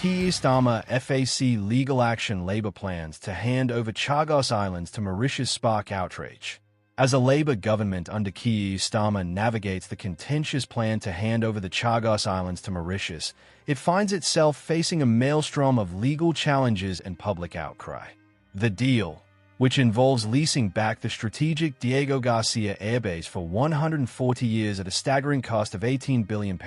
Keir Starmer FAC legal action Labour plans to hand over Chagos Islands to Mauritius spark outrage. As a Labour government under Keir Starmer navigates the contentious plan to hand over the Chagos Islands to Mauritius, it finds itself facing a maelstrom of legal challenges and public outcry. The deal, which involves leasing back the strategic Diego Garcia airbase for 140 years at a staggering cost of £18 billion,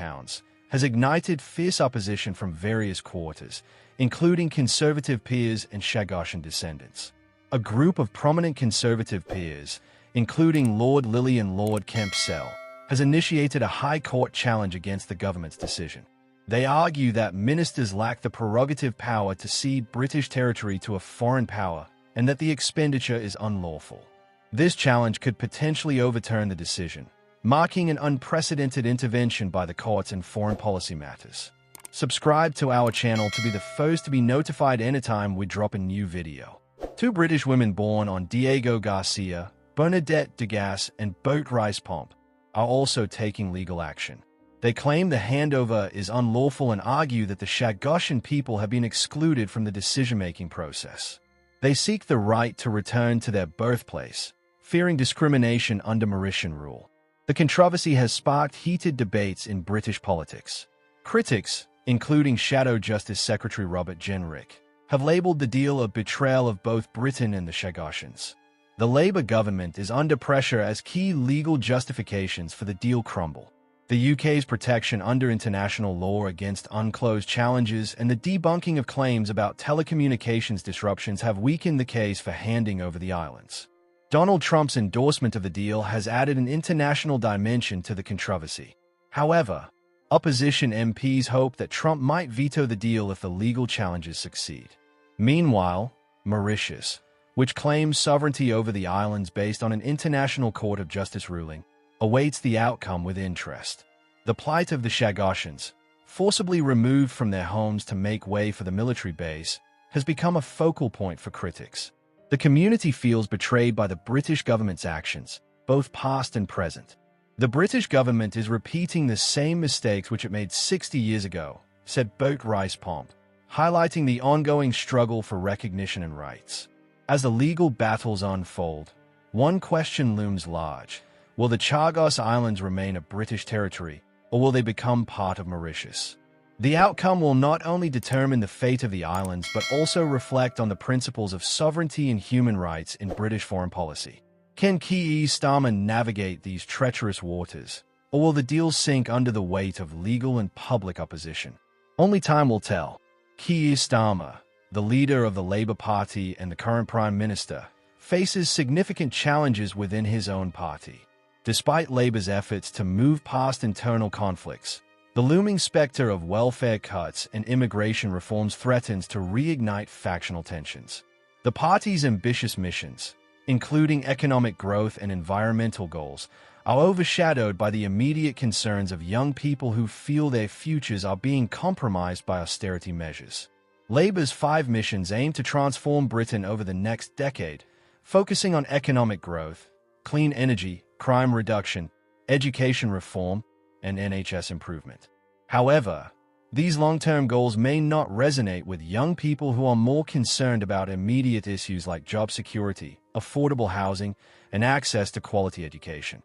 has ignited fierce opposition from various quarters, including conservative peers and Chagosian descendants. A group of prominent conservative peers, including Lord Lilley and Lord Kempsell, has initiated a High Court challenge against the government's decision. They argue that ministers lack the prerogative power to cede British territory to a foreign power and that the expenditure is unlawful. This challenge could potentially overturn the decision, marking an unprecedented intervention by the courts in foreign policy matters. Subscribe to our channel to be the first to be notified anytime we drop a new video. Two British women born on Diego Garcia, Bernadette Degas and Boat Rice Pomp, are also taking legal action. They claim the handover is unlawful and argue that the Chagosian people have been excluded from the decision-making process. They seek the right to return to their birthplace, fearing discrimination under Mauritian rule. The controversy has sparked heated debates in British politics. Critics, including Shadow Justice Secretary Robert Jenrick, have labelled the deal a betrayal of both Britain and the Chagosians. The Labour government is under pressure as key legal justifications for the deal crumble. The UK's protection under international law against unclosed challenges and the debunking of claims about telecommunications disruptions have weakened the case for handing over the islands. Donald Trump's endorsement of the deal has added an international dimension to the controversy. However, opposition MPs hope that Trump might veto the deal if the legal challenges succeed. Meanwhile, Mauritius, which claims sovereignty over the islands based on an International Court of Justice ruling, awaits the outcome with interest. The plight of the Chagosians, forcibly removed from their homes to make way for the military base, has become a focal point for critics. The community feels betrayed by the British government's actions, both past and present. The British government is repeating the same mistakes which it made 60 years ago, said Boat Rice Pomp, highlighting the ongoing struggle for recognition and rights. As the legal battles unfold, one question looms large. Will the Chagos Islands remain a British territory, or will they become part of Mauritius? The outcome will not only determine the fate of the islands but also reflect on the principles of sovereignty and human rights in British foreign policy. Can Keir Starmer navigate these treacherous waters, or will the deal sink under the weight of legal and public opposition? Only time will tell. Keir Starmer, the leader of the Labour Party and the current Prime Minister, faces significant challenges within his own party. Despite Labour's efforts to move past internal conflicts, the looming spectre of welfare cuts and immigration reforms threatens to reignite factional tensions. The party's ambitious missions, including economic growth and environmental goals, are overshadowed by the immediate concerns of young people who feel their futures are being compromised by austerity measures. Labour's 5 missions aim to transform Britain over the next decade, focusing on economic growth, clean energy, crime reduction, education reform, and NHS improvement. However, these long-term goals may not resonate with young people who are more concerned about immediate issues like job security, affordable housing, and access to quality education.